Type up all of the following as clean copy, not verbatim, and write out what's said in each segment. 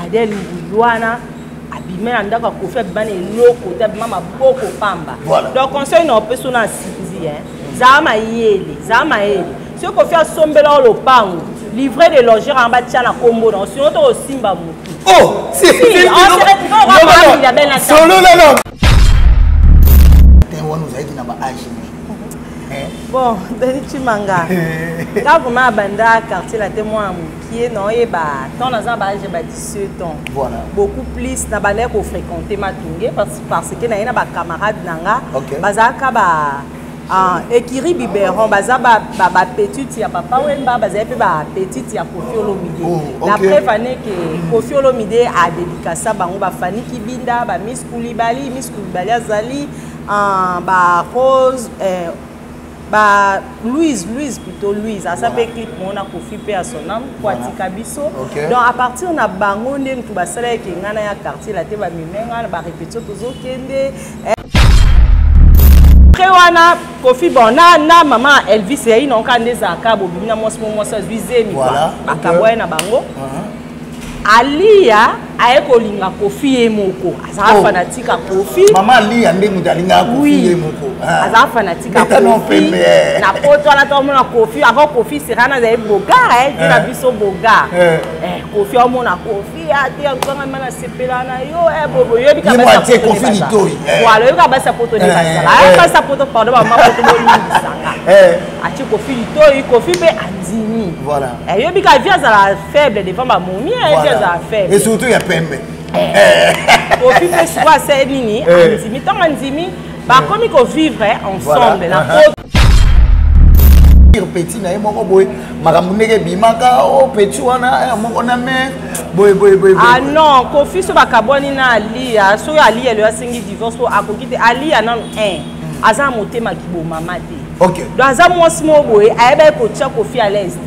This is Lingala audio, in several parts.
Adèle Mboulouana, abimé en d'accord Kofi abimé loko, abimé beaucoup pamba. Donc conseil non personne à sisi hein. Zama yele. Ce Kofi a sombé là le pango, livré de loger en bas de la combo, donc sinon tu aussi simba moutou. Oh, si, on s'est retrouvé à la solo là. Nous a dit na ba âge. Bon, Dani Chimanga. Quand vous m'avez abandonné à quartier la témoin à mon pied, non, et bah, tant dans un j'ai 17 ans. Voilà. Beaucoup plus, n'a pas l'air qu'on fréquentait ma tungue parce que n'a pas de camarades nanga. Bazaka ba, écrit biberon, bazaba ba petite ya papa wemba, bazape ba petite ya Kofi Olomide. La preuve année que Kofi Olomide a dédicacé bango ba Fanny Kibinda, ba Miss Koulibaly azali, ba Rose. Louise plutôt, à sa équipe, on a Kofi à son âme, Kwatika Bisso. Donc à partir de Bango, on a tout bassalé qui est dans le quartier, la tête va mimer, va répéter toujours Kende. Après on a Kofi bon, na maman Elvis et il n'ont qu'un des accords, bobina moi ça visé mi quoi, akaboy na Bango. Alia ayekolinga Kofi emoko aza fanatique à Kofi maman Alia ndenge dalinga Kofi emoko aza fanatique à Kofi na poto na to mona Kofi avant Kofi sirana za boga na biso boga Kofi omona Kofi ati encore mana sepela na yo bobo yo bika ba Kofi litoi voilà yo ka ba sa poto ni basala ka sa poto pardon ba poto mo lisanga ati Kofi litoi Kofi be andimi voilà yo bika via za la faible devant ba momie faible et surtout il y a Pembe Kofi fait soit c'est nini andimi tant andimi ba comme qu'on vivre ensemble na petit na moko boy makamundeke bimaka o petit wana moko na mer boy ah non Kofi so bakaboni na Alia so Alia le asingi divorce so akokite Alia nan aza motema kiboma mate OK donc aza mwasi mo boy ayeba ko tia Kofi à l'est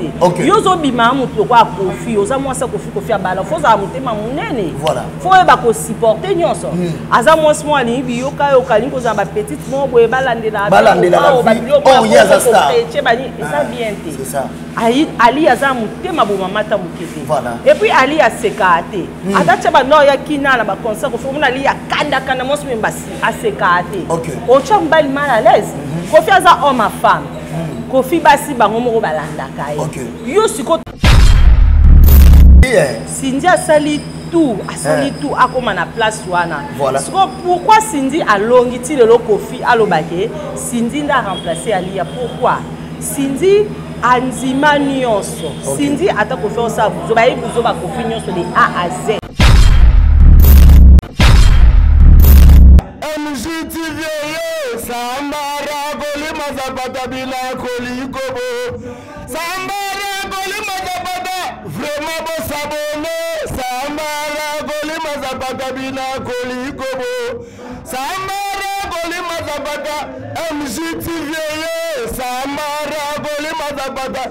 yo zo bima mutu kwa Kofi oza mwasi Kofi abala fo za motema munene voilà fo ba ko supporter nyonso aza mwasi mo ali biyoka yo kalingo za ba petite mo boy balandela oh yes ça ça bien c'est ça Ali aza motema bo mamata mukete voilà et puis Ali a sekate atacha ba no ya kina na ba concert ko fo mona Ali ya kanda mwasi mbasi a sekate o cha mbali mal à l'aise Kofi aza homme à femme Kofi basi bango moko balandaka ye yo siko Cindy asali tout akoma na place wana siko pourquoi Cindy alongi ti lelo Kofi alobake Cindy nda remplacer Alia pourquoi Cindy anzima nyonso Cindy ata Kofi osa buzo ba buzo ba Kofi nyonso de A à Z MJTV Sambara Golima Zapata Bila Kolikobo Sambara Golima Zapata Vraiment beau s'abonner Sambara Golima Zapata Bila Kolikobo Sambara Golima Zapata MJTV Sambara Golima Zapata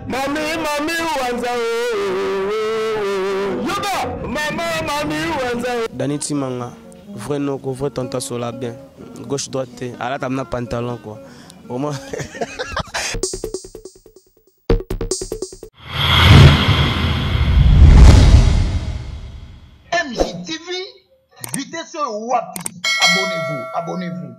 Mami Wanza Yoga Mami Wanza Dani Chimanga vrai non quoi vrai tanta sola bien gauche droite à la table pantalon quoi au moins MJTV vitesse wapi abonnez-vous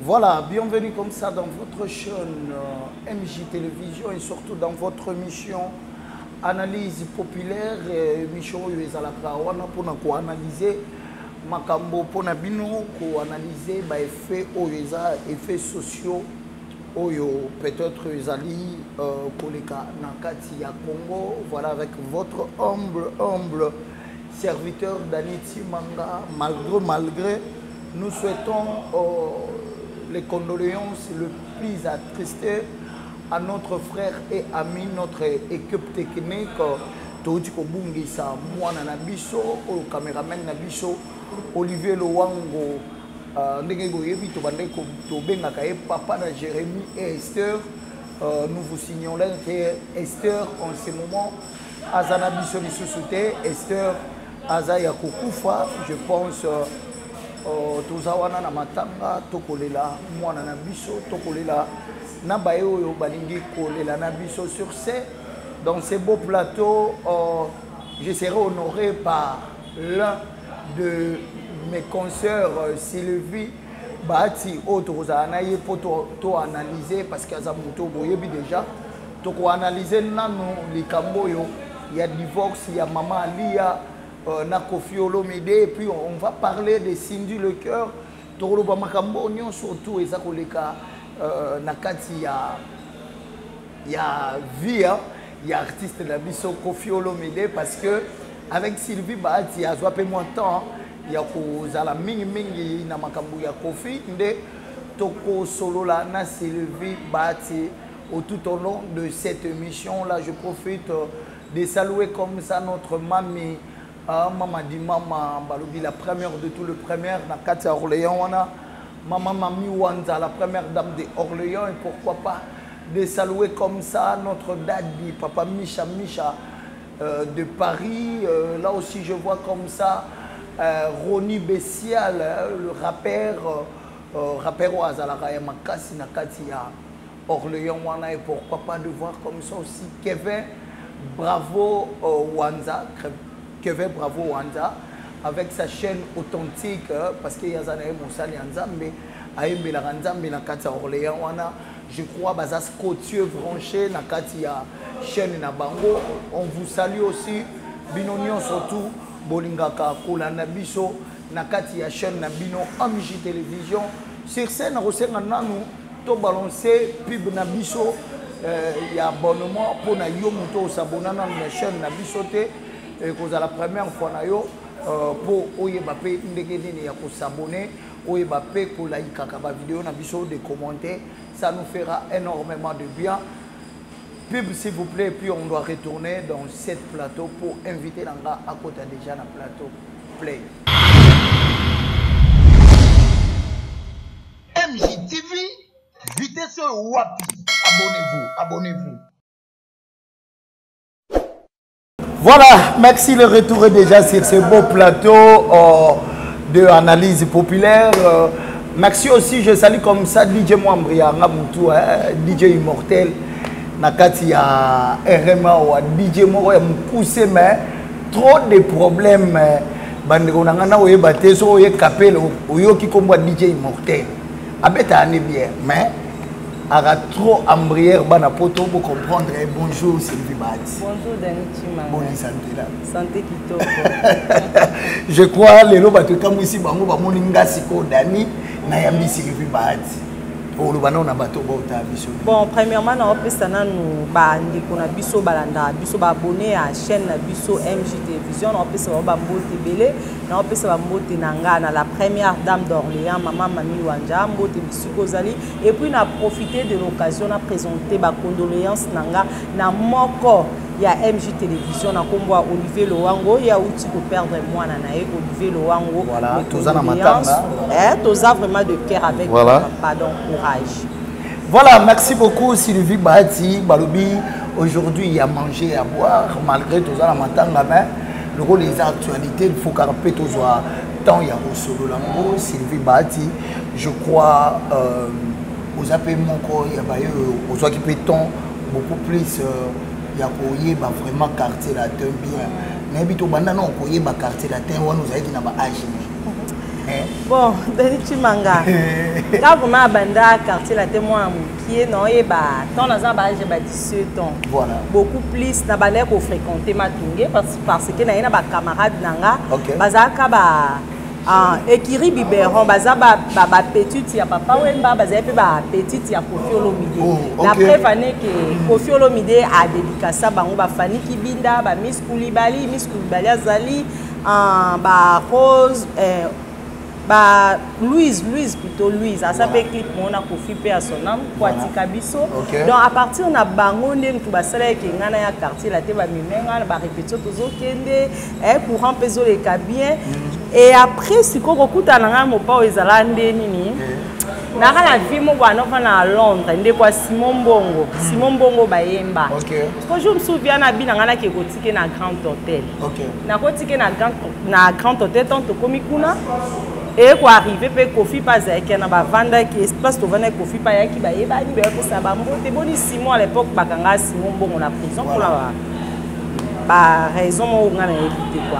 Voilà, bienvenue comme ça dans votre chaîne MJ Télévision et surtout dans votre émission Analyse populaire, émission où ils allaient pour analyser makambo pour bino pour analyser les effets effets sociaux peut-être ils allaient koleka nakati ya Congo. Voilà avec votre humble serviteur Dani Chimanga malgré nous souhaitons les condoléances le plus attristé à notre frère et ami, notre équipe technique, Toti Kobungisa, Mwana Nabiso, au caméraman Nabiso, Olivier Lowango, Ndenge Goyebi, Tobande Tobenga Kaye, Papa na Jérémy et Esther, nous vous signalons que Esther en ce moment Azana biso lisusuté Esther Azaya Kokufa, je pense tozawana na matanga tokolela mwana na biso tokolela na baye oyo balingi kolela na biso sur ce dans ces beaux plateaux. Je serai honoré par l'un de mes consoeurs Sylvie Bahati Otozana pour to analyser parce qu'il y a muto boyebi déjà to ko analyser nano likamboyo, il y a divorce, il y a maman Alia na Koffi Olomide, et puis on va parler de Cindy Le Cœur to ba makambo nyon surtout ezakoleka na kati ya vie il y a artiste de la biso Koffi Olomide parce que avec Sylvie Bahati a joué moins de temps il y a kozala mingi na makambo ya Koffi nde toko solo la na Sylvie Bahati tout au long de cette émission là. Je profite de saluer comme ça notre mamie Maman di Mama Balobi, la première de tout le premier na Katia Orléans wana Maman Mami Wanza, la première dame de Orléans, et pourquoi pas de saluer comme ça notre daddy Papa Micha de Paris. Là aussi je vois comme ça Ronnie Bessial, le rappeur au Azalara Makasi na Katia Orléans wana, et pourquoi pas de voir comme ça aussi Kevin Bravo Wanza, Kevin Bravo Wanza avec sa chaîne authentique parce qu'il y a Zanae Moussali Nzambe Aimbe la Nzambe na Katia Orléans wana. Je crois Bazas Côtieux branché na Katia chaîne na bango. On vous salue aussi binonion surtout bolingaka kola na biso na Katia chaîne na bino MJ télévision sur scène rosenga nanu to balancer pub na biso ya abonnement pour na yo muto s'abonner na chaîne na biso te et cause la première fois na yo pour oyeba pe ndenge nini ya ko s'abonner oyeba pe ko like ka ba vidéo na biso de commenter, ça nous fera énormément de bien. Pub s'il vous plaît, puis on doit retourner dans cette plateau pour inviter Nanga à côté déjà dans le plateau play. MJTV, vitesse wapi, abonnez-vous. Voilà, merci, le retour est déjà sur ce beau plateau de analyse populaire. Merci aussi, je salue comme ça DJ Mwambria, DJ Immortel, Nakati ya RMA ou DJ Moro ya Mukuse, mais trop de problèmes. Bandeko nangana oye bateso oye kapelo oyo ki kombo DJ Immortel. Abeta ane bien, mais a trop embrière bana poto pour comprendre. Bonjour Sylvie Bahati. Bonjour Dani Chimanga. Bonne santé là. Santé kitoko. Je crois les loba to kamu ici bango ba moninga siko Dani na yambi Sylvie Bahati. O lo bana na bato ba ota biso. Bon, premièrement na opesa na nu ba ndiko na biso balanda biso ba abonné à chaîne na biso MJ télévision na opesa ba mbote belé na opesa ba mbote nanga na la première dame d'Orléans maman Mami Wanja mbote bisiko zali, et puis na profiter de l'occasion na présenter ba condoléances nanga na moko ya MJ télévision na kombo Olivier Lowango ya outi ko perdre moi na Olivier Lowango. Voilà, toza na matanga. Toza vraiment de cœur avec voilà. Pardon, courage. Voilà, merci beaucoup Sylvie Bahati Balobi. Aujourd'hui il y a manger et à boire malgré toza na matanga, mais le rôle des actualités il faut carper toza tant il y a au solo lango Sylvie Bahati. Je crois aux appels mon corps il y a aux qui peut temps beaucoup plus il y a vraiment quartier latin bien. Mais bito banda non koye ba quartier latin wana uzaiki na ba âge. Bon, Dani Chimanga. Quand vous m'avez banda quartier latin moi qui est non et ba tant dans un âge ba 17 ans. Voilà. Beaucoup plus na balé ko fréquenter Matungé parce que na ina ba camarade nanga bazaka ba Ekiri biberon baza ba petite ya papa wemba baza pe ba petite ya Koffi Olomide. La preuve année que Koffi Olomide a dédicacé bango ba Fanny Kibinda ba Miss Koulibaly azali ba Rose Bah Louise plutôt Louise. À ça peut clip on a Kofi pe à son âme pour atika biso. Donc à partir na bango ndem tu basala ke ngana ya quartier la te ba mimenga ba répétition tozo kende courant peso les bien. Et après si ko kokuta na nga mo pa ezala ndeni ni. Na la vie mo bwana à Londres ndé kwa Simon Bongo bayemba. Parce que je me souviens na bina ngana ke kotike na Grand Hôtel. Na kotike na Grand Hôtel tant komi kuna. Et quoi arriver pe Kofi pas avec na ba vanda qui espace to vanda Kofi pas yaki ba yeba ni ba ko sa ba mbote boni Simon à l'époque bakanga Simon Bongo na prison pour la ba raison mo ngana éviter quoi.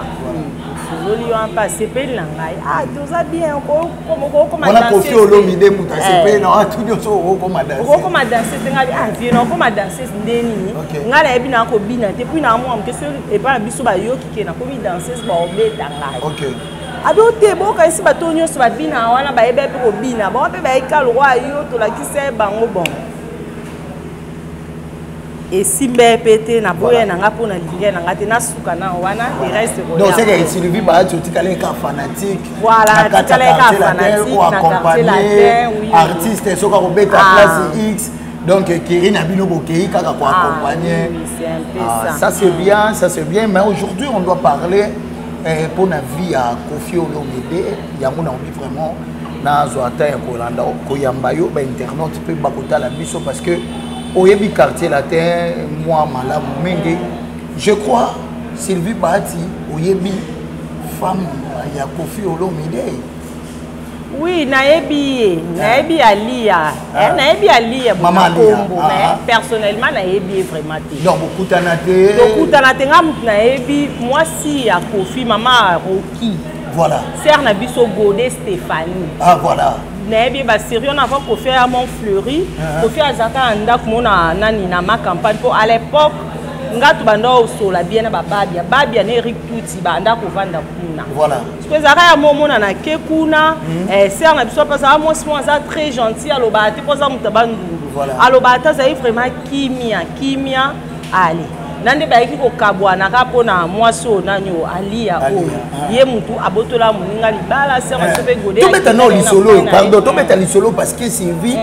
Loli on passe pe langai tout ça bien comme on a Kofi Olomide muta c'est na tout dio so comme danser comme danser ngali vieux non comme danser ndeni ngala ebi na ko bina te puis na moi que et pas biso ba yo ki na komi danser ba obeta ngai. OK. Adote boka isi bato nyonso babina wana ba ebe pe ko bina ba pe ba eka lo wa yo to la ki se bango bon. Et si pété na boye na nga pona linge na nga te na suka na wana il reste royal. Donc c'est que Sylvie ba tu tikale ka fanatique. Voilà, tikale ka fanatique na accompagner artiste soka ko beta classe X. Donc Kiri na bino bokei kaka ko accompagner. C'est un peu ça. Ça c'est bien mais aujourd'hui on doit parler pour la vie à Kofi Olomide, il y a vraiment na zoata ya Kolanda ko yambayo ba internet pe bakota la biso parce que au yebi quartier latin moi malamu menge je crois Sylvie Bahati au yebi femme ya Kofi Olomide. Oui, naebi Alia. Naebi Alia Kombo, mais personnellement naebi vraiment. Donc beaucoup tanate. Donc tanate ngam naebi moi si à Kofi maman Rocky. Voilà. Sœur na biso Godé Stéphanie. Ah voilà. Naebi ba sérieux na va Kofi à Montfleury. Kofi azaka anda mona nani na ma campagne pour à l'époque ngatu bando sola bien na babia ne Eric Tuti banda ko vanda kuna. Voilà. Parce que zaka ya momona na ke kuna sœur na biso parce que moi ça très gentil aloba te poza mutabandu. Voilà. Aloba ta ça vraiment kimia ali. Nande ba yiki ko kabwana ka pona moi so nanyo alia o ye mutu abotola muninga libala sœur na sobe Godé. To beta no lisolo pardon to beta lisolo parce que Sylvie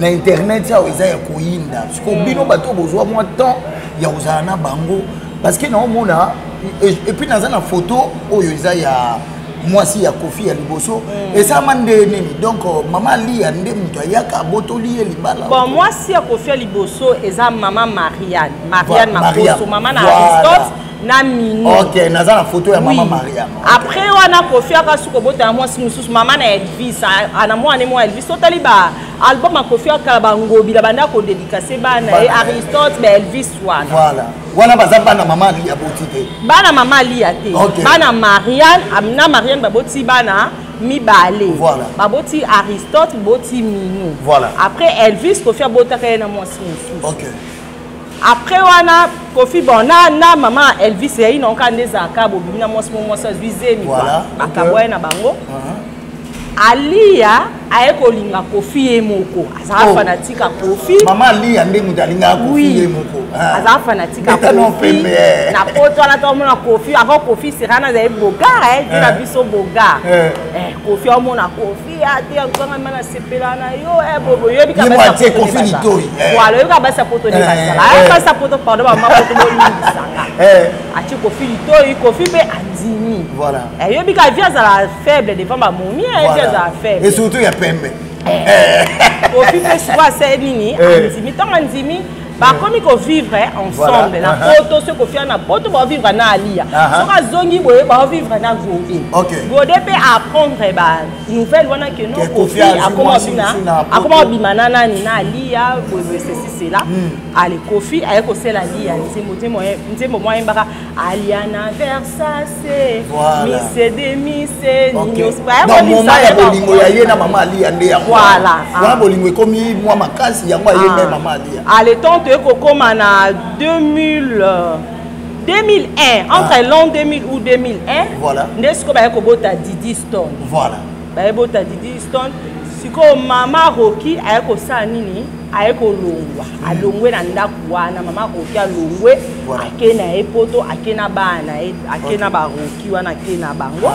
na internet ça eza ya koyinda. Parce que bino bato bozwa moi temps ya uzana bango parce que non mona et puis dans une photo oyo eza ya moi si ya Kofi ya liboso et ça mande nini donc maman li ande muto yaka botoli libala. Bon moi si ya Kofi ya liboso eza maman Marianne Makoso maman na Aristote na Mino. OK naza na photo ya maman Marianne. Après wana Kofi aka suko bota moi si mususu maman na Elvis ana moi ne moi Elvis totali ba album a Kofi aka bangobi la banda ko dédicacer bana et Aristote ba Elvis wana. Voilà. Wana bazamba na maman li ya botite. Bana maman li ya te. Bana Marianne amna Marianne baboti bana mibale. Voilà. Baboti Aristote boti Mino. Voilà. Après Elvis Kofi abota ka na moi si. OK. Après wana Kofi bon na maman Elvis e ino kande za kabo bina moi ça zuizemi voilà. Akaboya na bango. Alia aeko linga Kofi emoko azaka fanatique Kofi maman Alia ndenge ndalinga Kofi emoko azaka fanatique Kofi na poto ala to mona Kofi avant Kofi serana za boga na biso boga Kofi omona Kofi ate nganga mana sepelana yo bobo yo bika ba Kofi litoi voilà yo ka ba sa poto de basala ka sa poto pardon maman poto boni sanga ati Kofi litoi Kofi be andimi voilà yo bika via za la faible devant ma momie et surtout il y a Pembe. Kofi fait souvent c'est nini andimi tant andimi ba komi ko vivre ensemble la photo ce Kofi na photo ba vivre na Alia so ka zongi boye ba vivre na Godé. Godé peut apprendre ba nouvelle wana que non Kofi akoma bimana nani na Alia boye ceci là allez Kofi ayeko sela Alia nzembo moyen mbaka Aliana Versace mise de mise ninyo donc moment ya bolingo ya ye na maman Alia nde ya voilà wana bolingo ekomi mwa makasi yango ye na maman Alia allez tant que comme en 2001 entre l'an 2000 ou 2001 voilà n'est-ce que ba ko bota Didi Stone voilà ba bota Didi Stone siko mama Rocky ayeko sa nini ayeko longwa alongwe na ndaku wana mama Rocky alongwe akena epoto akena bana akena ba Rocky wana akena bango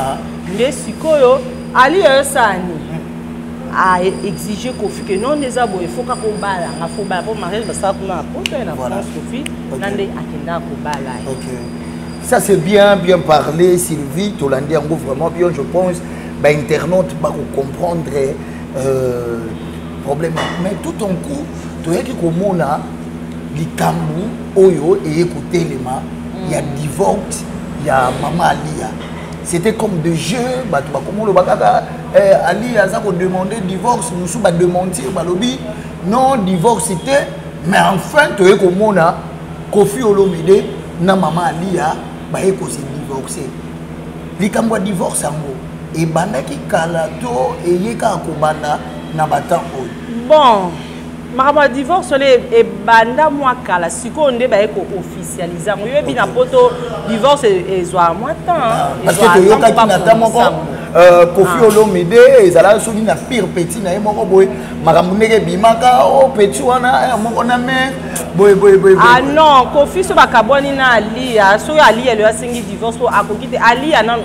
nde sikoyo Ali Sani a exigé Kofi que non des abo il faut qu'on bala, il faut bala pour mariage ça qu'on a porté na France Kofi nande akenda ko bala. OK. Ça c'est bien parlé Sylvie, Tolandi en vraiment bien je pense ba internaute ba comprendre problème mais tout en coup tu es qui komona likambu oyo et écouter les ma il y a divorce, il y a maman Alia. C'était comme de jeu, bah tu vas comment le bagage Ali a ça qu'on demandait divorce, nous sommes demander bah lobby non divorce c'était mais enfin tu es comme on a Kofi Olomide na maman Alia bah eko c'est divorcé. Likambu divorce ango et banda ki kalato et yeka ko banda na batango. Bon Marama divorce et banda moi kala siko nde ba eko officialiser mo yebi na poto divorce et zoa moi temps parce que to yoka ki na tamo ko Kofi Olomide ezala soni na pire petit na moko boy makambo ndeke bimaka o petit wana moko na me boy ah non Kofi so bakaboni na Ali so Ali ele asingi divorce ko akokite Ali ya nan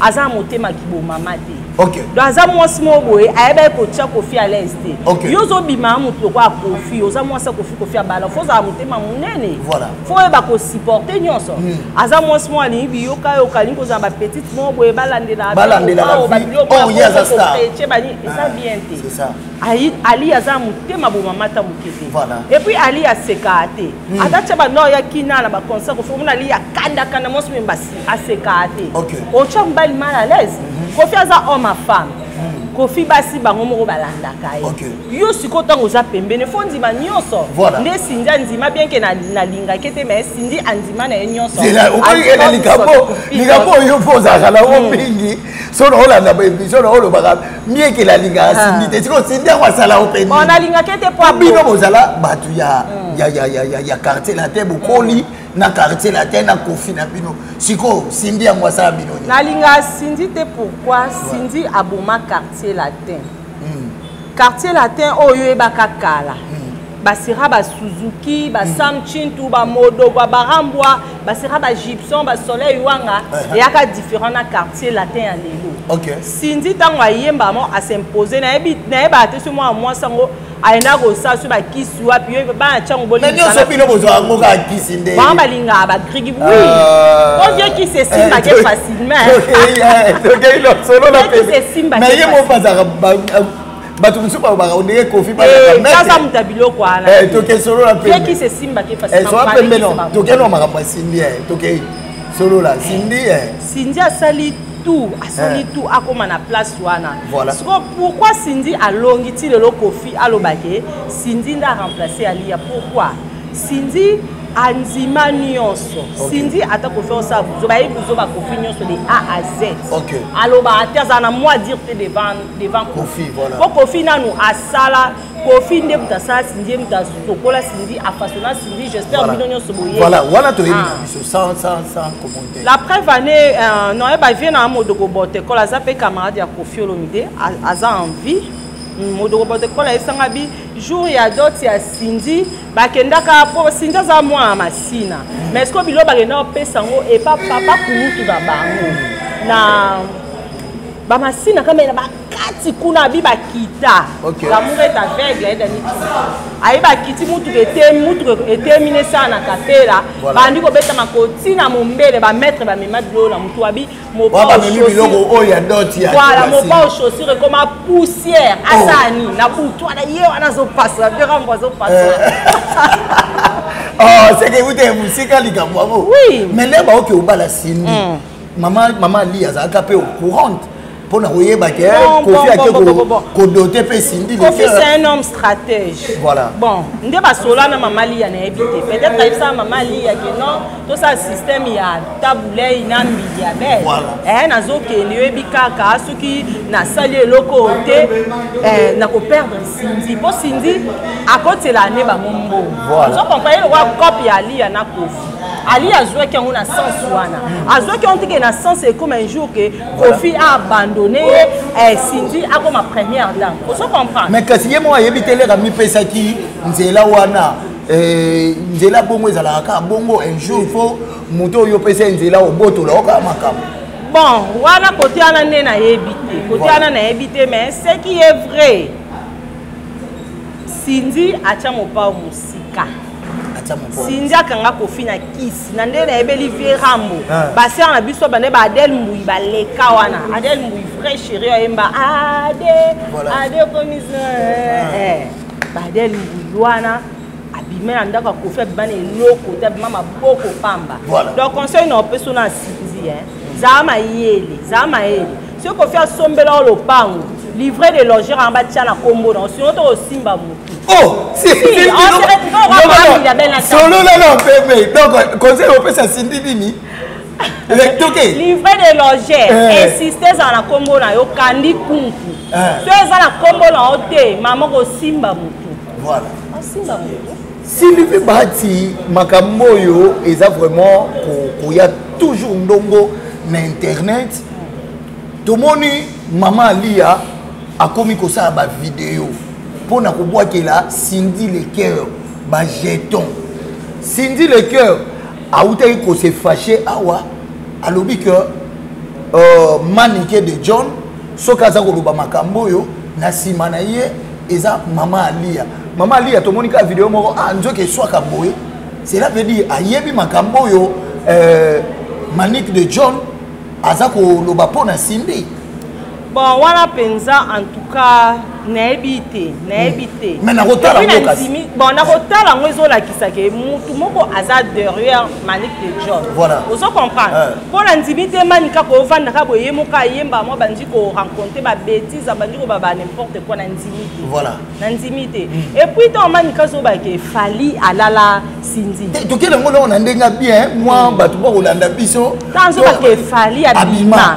aza motema kiboma mate. OK. Dans un mois small boy, ayeba ko tia Kofi à l'est. Yozo bima mutu kwa Kofi, oza mois sa Kofi bala. Faut za motema munene. Voilà. Faut eba ko supporter nyonso. Aza mois small ni bi yoka lingo za ba petite mo boy balande la. Oh yes ça. Ça bien té. C'est ça. Ali aza motema bo mamata mukete. Voilà. Et puis Ali a sekate. Ata ba no ya kina na ba concert ko fo mona Ali ya kanda mo smemba a sekate. OK. O chamba mal à l'aise. Kofi aza homme à femme. Kofi basi bango moko balanda kai. Yo siko tango za pembene fo ndima nyonso. Nde sinja ndima bien que na linga kete mais sindi andima na nyonso. C'est là o ko ela likabo yo poza kala o mingi. So no la na so no lo baga mie que la linga sindi te siko sindi kwa sala o pembene. On a linga kete po bino bozala batu ya quartier la terre bokoli na quartier la terre na Kofi na bino siko sindi ya mwasa bino na linga sindi te pourquoi sindi aboma quartier latin quartier latin oyo ebaka kala basira ba Suzuki ba Samchintu ba Modo ba Barambwa basira ba Gibson ba Soleil Wanga yaka différent na quartier latin ya lelo. OK. Sindi tango ayemba mo a s'imposer na eba te so moi sango aina ko sa so ba kisu api yo ba chango boli. Mais nyoso bino bozo ngo ka kisinde. Ba balinga ba grigi oui. On vient qui se simba que facilement. OK, il solo la paix. Mais yemo bazaka batu msupa ba ondeke Kofi ba na ça mutabilo kwa na toke solo la paix. Qui se simba que facilement. So pembe non. Toke no makambo sindi toke solo la sindi Sindi asali tout akoma na place wana. Voilà. Pourquoi Sindi a longiti le Kofi alobake Sindi nda remplacer Alia pourquoi Sindi anzima nyonso. Sindi ata ko faire ça buzo ba Kofi nyonso de A à Z. OK. Aloba atazana moi dire devant Kofi voilà. Pour Kofi na nous asala Kofi nde mutasa Sindi mutasokola Sindi a façonné Sindi j'espère bino nyonso boye. Voilà, voilà to sans commenter. La preuve année non e ba vient na modoko bote ko la zape camarade ya Kofi Olomide aza envie modoko bote ko la esanga bi jour ya d'autres ya Sindi bakendaka po Sindi za moi masina mais est-ce que bilo bakenda pesango et pas papa kumutu na bango na ba masina kama na bakati kuna bi bakita l'amour est aveugle et dani ayi bakiti mutu terminé ça na kapela bandi ko beta makoti na mombele ba mettre ba mema dlo na mutu abi mo pa biloko oyo ya doti ya voilà mo pa chaussure comme poussière asani na butu ana ye wana zo passa bien rambo zo passa oh c'est que vous êtes musique likambo oui mais là ba OK obala Sindi maman Lia za kapé au courant pour na oyeba ke Kofi a ko doter pe Sindi. Kofi c'est un homme stratège. Voilà. Bon, nde ba sola na maman Lia na habité. Peut-être ça maman Lia que non, tout ça système ya taboulé ina mbidiabel. Voilà. Na zo ke ne bikaka suki na sali eloko te na ko perdre Sindi. Pour Sindi à côté l'année ba mombo. Voilà. Vous comprenez le copie ya Lia na Kofi. Ali a joué qui a un sens wana. A joué qui ont dit que na sens c'est comme un jour que Kofi a abandonné Sindi a comme ma première dame. Vous comprenez? Mais que si moi habité les amis pesaki nzela wana nzela bongo ezala ka bongo un jour il faut moto yo pesa nzela oboto la ka makam. Bon, voilà côté ana na éviter, côté ana na éviter, mais ce qui est vrai, Cindy acha mopa musika. Cindy akanga kofi na kiss, na nde na ebeli vie rambo. Basi na biso bande ba Adèle Mbouyi ba leka wana. Adèle Mbouyi vrai chéri oyemba Adèle commissaire. Ba Adèle Mbouyi wana abimé andaka kofi abimane loko ta mama boko pamba. Donc conseil na peso na Cindy Zama yele. Ce qu'on fait sombela lo pango, livrer des logeurs en bas de la combo, non, sinon tu au Simba Moutou. Oh, si, solo là, donc, conseil au ça Cindy Dini. Livrer des logeurs, insister dans la combo, na yo kandi kunku. Ceux dans la combo, na ote, maman au Simba Moutou. Voilà. Simba Moutou. Sylvie Bati, Makamoyo, et ça vraiment, il y a toujours un dongo na internet. Tout le monde, maman Lia a commis ça ba vidéo pour na ko boire que là Cindy le cœur ba jeton. Cindy le cœur a outé ko se fâché awa a lobi que manique de John sokaza ko loba makambo yo na sima na ye eza maman Lia. Maman Lia to monika vidéo moko nzoke soit ka boye. Cela veut dire ayebi makambo yo manique de John azako loba pona Cindy. Bon, voilà penza en tout cas naebité. Mais na rotala ngoka. Bon, na rotala ngozo la kisake mutu moko aza derrière Manique de John. Voilà. Vous comprendre. Pour l'intimité manika ko vanda ka boye moka yemba mo bandi ko rencontrer ba bêtises bandi ko ba n'importe quoi na intimité. Voilà. Na intimité. Et puis ton manika so ba ke fali alala Cindy. To kele ngolo on ndenga bien moi batu ba kolanda biso. Tanzo ba ke fali abima.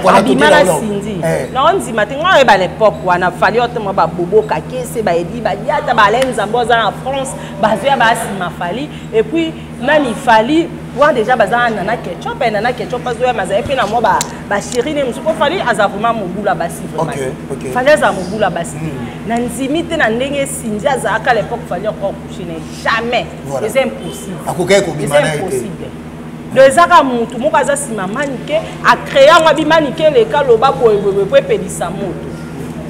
Voilà to kele Cindy. Non on dit matin on ba l'époque wana fali moi ba bobo kakese ba edi ba diata ba lenza mboza en France ba zoya ba sima fali et puis nani fali wa déjà bazana nana ketchup pas zoya maza et puis na moi ba chéri ne msuko fali azavuma mobula basi vraiment OK fali za mobula basi na nzimite na ndenge Cindy azaka l'époque fali encore coucher jamais c'est impossible akokai ko bimana impossible le zaka mutu moko aza sima manike a créer ngwa bi manike le kaloba boye pelisa moto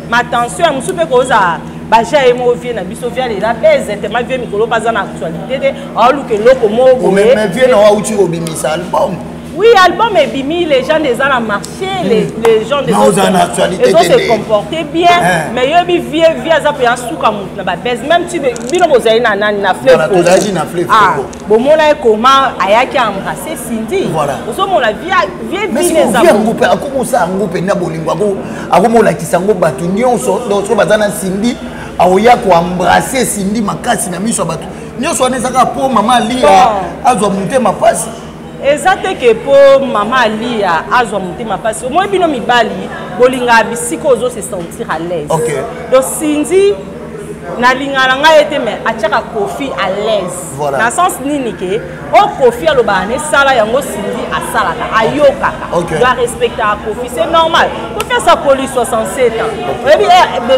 ma tension je suis peu cosa baja emo vie na biso via les labels tellement vieux mikolo pas en actualité en luke loko mo mais vieux na uti obimisa album. Oui, album est bimi, les gens des ans marché, les gens des autres se comportaient bien, mais ils ont vu via ça pour un sou comme na base même si bino bozai na fleur. Ah, bon mon là comment ayaki embrasser Cindy. Voilà. Oso mon la vie mais les amours. Ako ça ngoupe na bolingo ako mo la kisango batu nyonso donc bazana Cindy aoya ko embrasser Cindy makasi na miso batu. Nyonso anezaka po mama Lia azwa mutema pasi. Exactement que pour maman Lia azwa mutema pasi au moins bino mibali bolinga bisiko ozo se sentir à l'aise. Donc Cindy na lingala nga ete mais achaka Kofi à l'aise. Voilà. Na sens nini ke o Kofi aloba ne sala yango Cindy asala ayoka. Doit respecter à Kofi, c'est normal. Kofi a sa police 67 ans. Et bien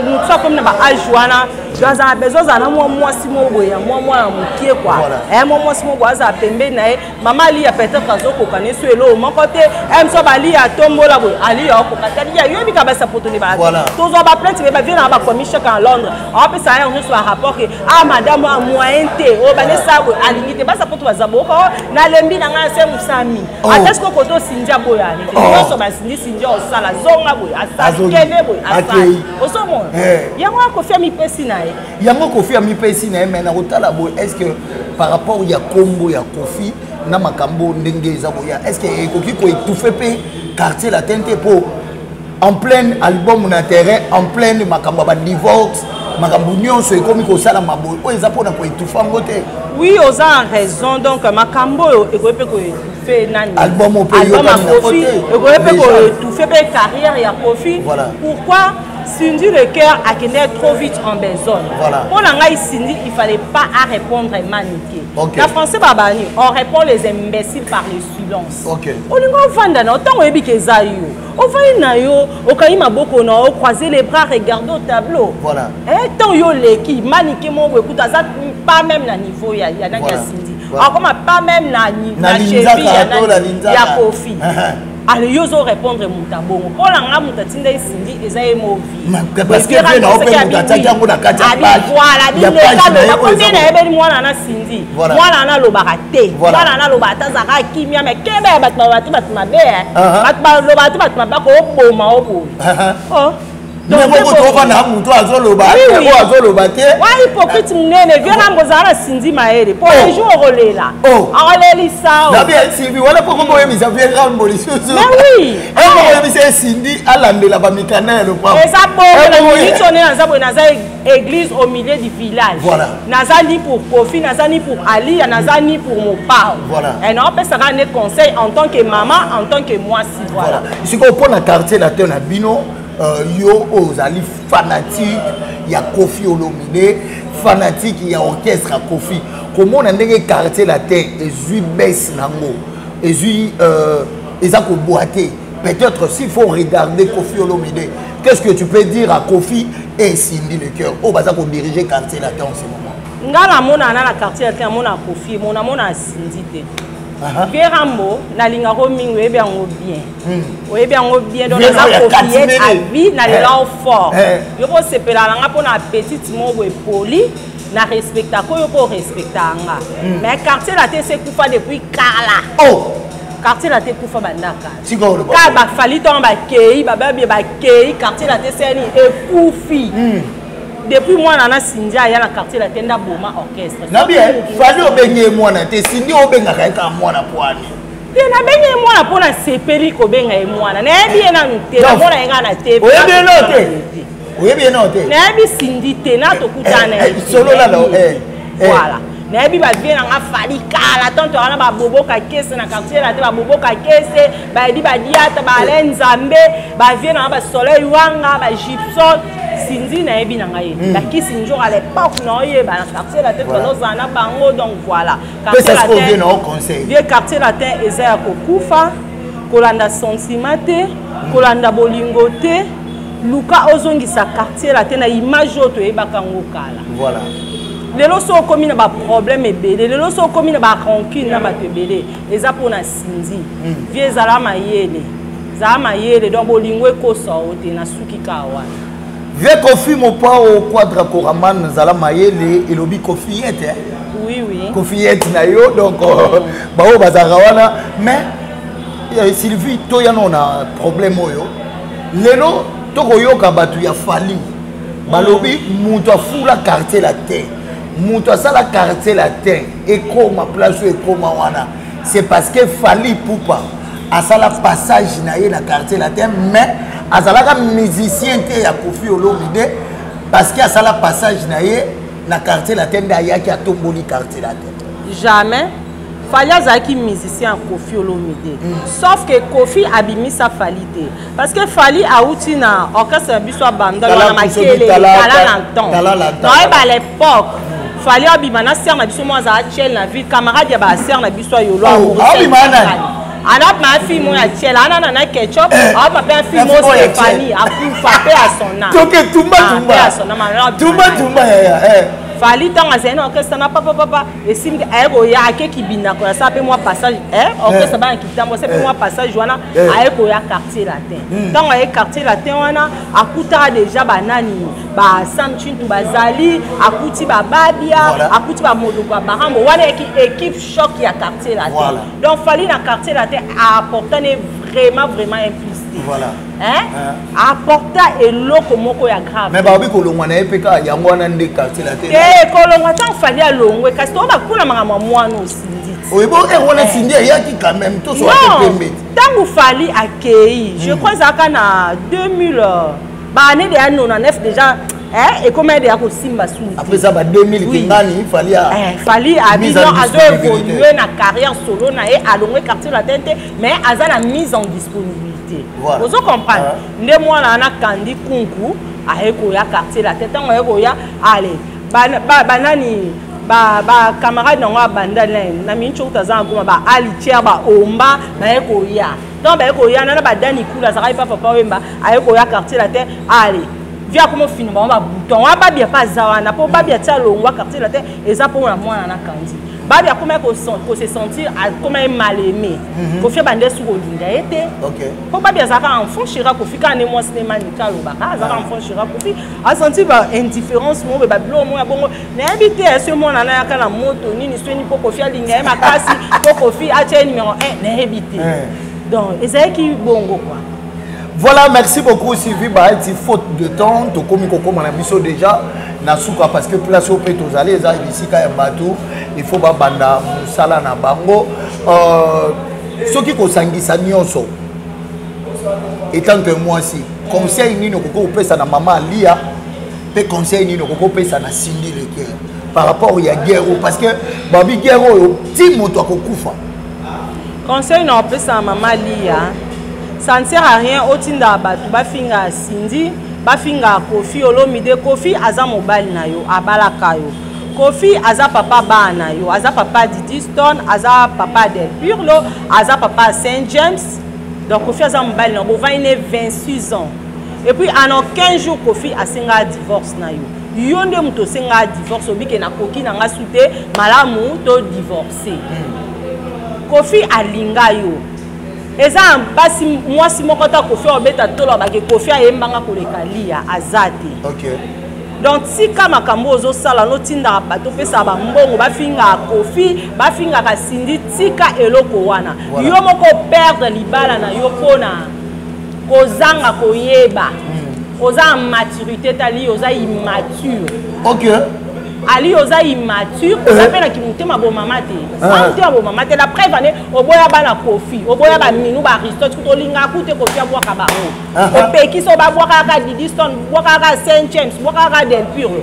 nous sommes comme na ba ajuana doit a besoin na moi si mo boya moi mukie quoi. Moi si mo boya za pembe na maman Lia peut-être kazo ko kaneso elo mon côté em so bali ya tombola boy ali ya ko katali ya yobi ka ba sa potoni ba. Tous on va plainte mais ba vient na ba commission en Londres. On peut ça on soit rapport que ah madame a moyen té o ba ne sa boy alingi te ba sa poto ba zaboko na lembi na nga se musami. Est-ce que koto Cindy boya ni. On so ba Cindy o sala zonga boy asala kene boy asala. O so mon. Ya moi ko fait mi pesi na yango Kofi a mi pesi na mais na rotala boy est-ce que par rapport ya combo ya Kofi na makambo ndenge za boya est-ce que ekoki ko étouffer pe quartier la tente pour en plein album na terrain en plein makambo ba divorce makambo nyonso ekomi ko sala maboy o eza pona ko étouffer ngote. Oui, aux a raison donc makambo ekope ko étouffer nani album yo na Kofi ekope ko étouffer pe carrière ya Kofi. Pourquoi Cindy le cœur a gagné trop vite en besoin. Voilà. Pour l'angai Cindy, il fallait pas à répondre maniqué. La français babani, on répond les imbéciles par le silence. On lingo vanda na tant webi kezayo. On va na yo, o kaima boko na o croiser les bras, regarder au tableau. Voilà. Eh tant yo leki maniqué mon écoute ça pas même na niveau ya na Cindy. Alors comme pas même na cheville ya Kofi. allez yo zo répondre muta bongo pour la nga muta tinda isindi ezaye movi parce que bien on peut muta tata ngo na kati ya page voilà bien le ko bien na ebe mwana na sindi mwana na lo barate mwana na lo bata zaka kimia mais kebe bat mabe bat mabe ko boma obo oh donc vous trouvez na muto azoloba ko azoloba te wa hypocrite munene viera ngozara sindi maere pour les jours rolela aroleli sao na bien Sylvie wala pour ko yemisa viera mboliso mais oui ko yemisa sindi alandela ba mikana le papa et ça bon ni toné na zabo na za église au milieu du village voilà nazani pour Kofi nazani pour Ali nazani pour mon père voilà et non peut ça un conseil en tant que maman en tant que moi si voilà si ko pour na quartier la terre na bino yo ozali fanatique ya Kofi Olomide fanatique ya orchestre à Kofi comment on a ndenge quartier la terre ezui baisse nango ezui eza ko boiter peut-être s'il faut regarder Kofi Olomide qu'est-ce que tu peux dire à Kofi et Cindy le cœur au baza ko diriger quartier la terre en ce moment ngala mona na quartier la terre mona Kofi mona Cindy te Vérambo, na linga romingo ebe yango bien. Oyebi yango bien donc na Kofi à vie na l'élan fort. Yo ko sepela nga pona petite mo e poli na respecta ko yo ko respecta nga. Mais quartier la te se kufa depuis kala. Oh quartier la te kufa bandaka. Sigolo. Ka ba fali ton ba kei ba ba kei quartier la te seni e kufi. Depuis moi nana Sindia ya na quartier la tenda boma orchestre. Na bien, fali obenye mwana te Sindi obenga ka mwana poani. Bien na benye mwana pona sepeli ko benga e mwana. Na bien na nte na mwana nga na te. Oye bien noté. Oye bien noté. Na bi Sindi te na to kutana. Solo la no voilà. Na bi ba bien nga fali kala tanto ana ba boboka kese na quartier la te ba boboka kese ba di ba diata ba lenzambe ba bien na ba soleil wanga ba gypsum Cindy na ebi na ngai la kisi njora à l'époque na oyeba na quartier la tête nos ana bango donc voilà quartier la tête bien au conseil vieux quartier la tête eza ya kokufa kolanda sentiment te kolanda bolingo te luka ozongisa quartier la tête na image oto ebaka ngo kala voilà lelo so komi na ba problème ebele lelo so komi na ba rancune na ba ebele eza pona Cindy vieux zala mayele donc bolingo ekosa ote na suki kawa Vieux Kofi mon pas au quadra Koraman Zala Mayele et lobby Kofi était oui Kofi est na yo donc bao bazarawana mais Sylvie to ya non a problème oyo lelo to koyoka batu ya fali balobi muto afula quartier la terre muto sala quartier la terre et comme place et comme wana c'est parce que fali poupa à sala passage na ye la quartier la terre mais azalaka musicien te ya Kofi Olomide parce que asala passage na ye na quartier la tende ayaki atomboli quartier la tende jamais Fali azalaki musicien Kofi Olomide sauf que Kofi abimisa Fali te parce que Fali auti na orchestre biso banda na makele talala à l'époque Fali abima na sœur na biso mo za chel na ville camarade ya ba sœur na biso yolo alors ma fille mon achel ana na ketchup ah papa fille mon Stéphanie a pu frapper à son âme donc tumba Fali tant azena orchestre na papa et sim ayeko ya akeki bina ko ça pe moi passage orchestre ba kitambo ça pe moi passage wana ayeko ya quartier latin tant ay quartier latin wana akuta déjà banani ba samchintu bazali akuti ba babia akuti ba modoko ba barambo wana équipe choc ya quartier latin donc Fali na quartier latin a apporté vraiment impliqué voilà apporta eloko moko ya grave mais ba bi kolongwa na epeka yango wana nde quartier la tête kolongwa tant Fali alongwe kasi to ba kuna mama mwana osindi oyibo wana sindi yaki quand même to so pembe tangu Fali akei je crois zaka na 2000 ba année de 99 déjà et comment de ko simba sou après ça ba 2000 kingani Fali a bien a évolué na carrière solo na et alongwe quartier la tête mais azana mise en disponibilité vous comprenez ndé moi na kandi kunku ayeko ya quartier la tête ngo ayeko ya allez banani ba camarade ngo banda na mincho utaza ngoma ba ali tier ba omba na ayeko ya donc ba ayeko ya na ba dani kula za papa wemba ayeko ya quartier la tête allez via comment finir ba bouton wa ba bien pas zawana po ba bien tia longwa quartier la tête eza po na mwana na kandi Babi a comment se sentir comment mal aimé. Kofi bande sous Olinga été. OK. Faut pas bien ça enfant chira Kofi quand moi cinéma Nika Lobaka, ça enfant chira Kofi a senti indifférence mo ba blo mo bongo. Na habité ce mo na ya kana moto ni sweni po Kofi alinga makasi po Kofi a tient numéro 1 na habité. Donc c'est qui bongo quoi. Voilà, merci beaucoup Sylvie Bahati. Faute de temps, to komi koko na biso déjà na suka parce que place au peut aller za ici ka bateau, il faut ba banda musala na bango. Soki ko sangisa nyonso. Étant que moi si conseil ni no koko pesa na maman Lia, pe conseil ni no koko pesa na Cindy Leker par rapport à guerre parce que babi guerre ti moto akokufa. Conseil no pesa na maman Lia. Ça ne sert à rien au tinda batu ba finga Cindy ba finga Kofi Olomide Kofi aza mobile na yo abalaka yo Kofi aza papa ba na yo aza papa Didi Stone aza papa Del Purlo aza papa Saint James donc Kofi aza mobile na bo va ine 26 ans et puis en 15 jours Kofi a singa divorce na yo yonde muto singa divorce obike na koki na nga sute malamu to divorcer Kofi alinga yo eza basi mwasi moko ta Kofi obeta tolo bake Kofi ayembanga koleka Lia azate. OK. Donc si kama kambo ozo sala no tinda bato pesa ba mbongo ba finga Kofi ba finga ka Cindy tika eloko wana. Yo moko perdre libala na yo pona kozanga koyeba. Oza maturité tali oza immature. OK. Ali oza immature, oza pena ki mutema bo mama te. Mutema bo mama te la preuve ane oboya bana Kofi, oboya ba minu ba Aristote kuto linga kute Kofi abwaka ba o. Opeki so ba bwaka ka Didi Stone, bwaka ka Saint James, bwaka ka Del Purlo.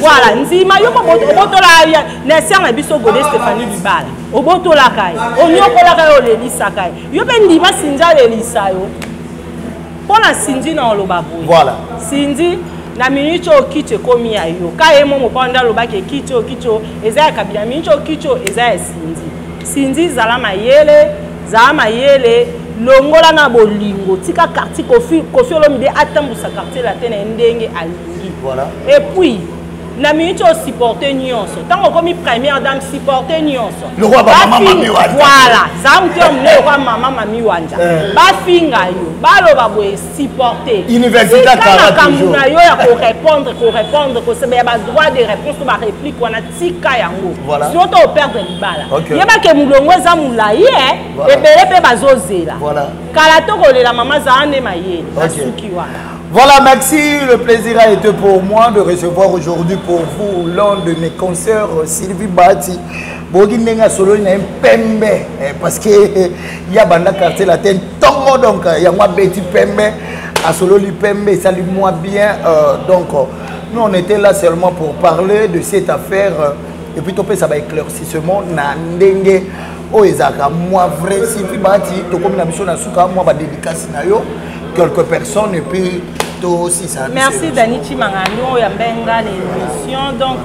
Voilà, nzima yo obotola ya na serna biso Godé Stéphanie Libala. Obotola kai, onyokola kai olelisa kai. Yo pe ndima sinja lelisa yo. Pona Cindy na oloba boy. Voilà. Cindy na minute okicho komi ayo ka emo mopanda lobake kicho eza kabila minute okicho eza Cindy zala mayele longola na bolingo tika quartier Kofi Olomide atambusa quartier la tene ndenge alingi. Voilà. Et puis na minute o supporter nyonso tango komi première dame supporter nyonso le roi ba maman Mami Wanja. Voilà ça mtom le roi maman Mami Wanja ba finga yo ba loba boye supporter université kala toujours na yo ya ko répondre ko se ba droit de réponse ko ba réplique wana tika yango sinon to perdre libala yeba ke mulongo za mulaye ebele pe bazozela voilà kala to ko lela maman za ande mayele basuki wana. Voilà, merci. Le plaisir a été pour moi de recevoir aujourd'hui pour vous l'un de mes consoeurs, Sylvie Bahati. Boginenga solo na pembe parce que il y a banda quartier la tête tongo donc il y a moi Betty pembe à solo li pembe ça lui moi bien donc nous on était là seulement pour parler de cette affaire et puis topé ça va éclaircissement na ndenge o ezaka moi vrai Sylvie Bahati to comme na biso na suka moi ba dédicace na yo quelques personnes et puis aussi ça. Merci Dani Chimangano ya benga l'émission donc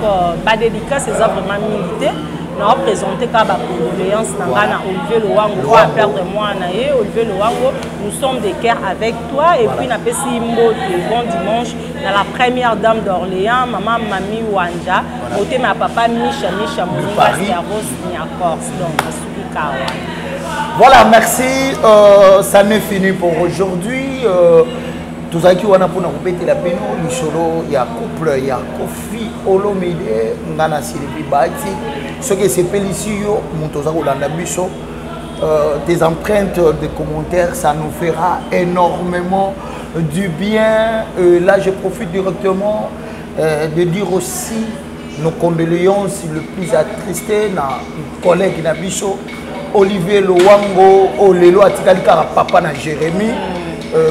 ba dédicace c'est vraiment milité. Nous avons présenté ba condoléances na Olivier Lowango va perdre moi na ye Olivier Lowango nous sommes de cœur avec toi et puis na pesi mbote bon dimanche dans la première dame d'Orléans maman Mami Wanja côté ma papa Micha Moninga Staros ni à Corse donc asuki kawa. Voilà, merci ça n'est fini pour aujourd'hui. Tout ça qui wana pour nous répéter la peine le solo il y a couple il y a Kofi Olomide ngana Sylvie Bahati ce qui s'appelle ici yo montoza kolanda biso des empreintes de commentaires ça nous fera énormément du bien là je profite directement de dire aussi nos condoléances le plus attristé na collègue na biso Olivier Lowango olelo atikali kara papa na Jérémy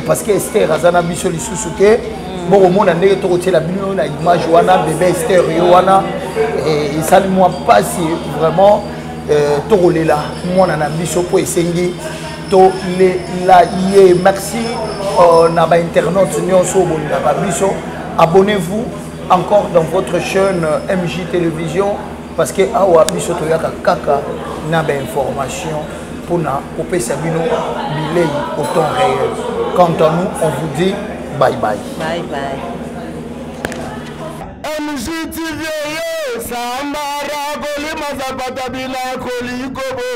parce que Esther azana biso lisusu ke bon au monde ndenge to kotiela bino na image wana bébé Esther yo wana et ça moi pas si vraiment to kolela mona na biso po esengi to le la ye merci na ba internautes nyonso bolinga ba biso abonnez-vous encore dans votre chaîne MJ Télévision parce que awa biso to yaka kaka na ba information pour na opesa bino bilei au temps réel. Quant à nous, on vous dit bye bye. Bye bye. MJ TV, Sambara mazapata bila kolikobo.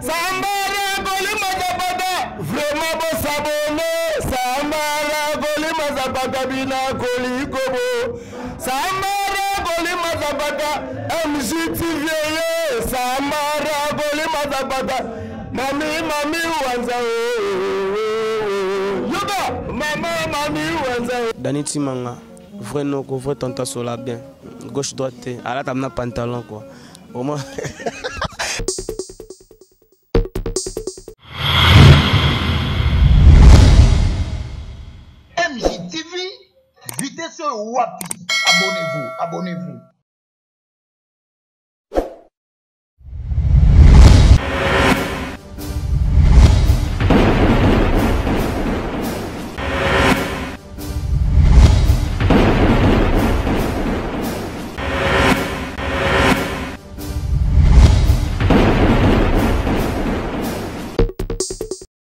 Sambara koli mazapata vraiment bon sabone. Sambara koli mazapata bila kolikobo. Sambara koli mazapata MGTV. Sambara koli mazapata mami wanza. Yoga mami wanza. Dani Timanga. Vrai non, vrai tanta sola bien. Gauche droite, à la table pantalon quoi. Au moins. MJTV, vitesse wapi. Abonnez-vous.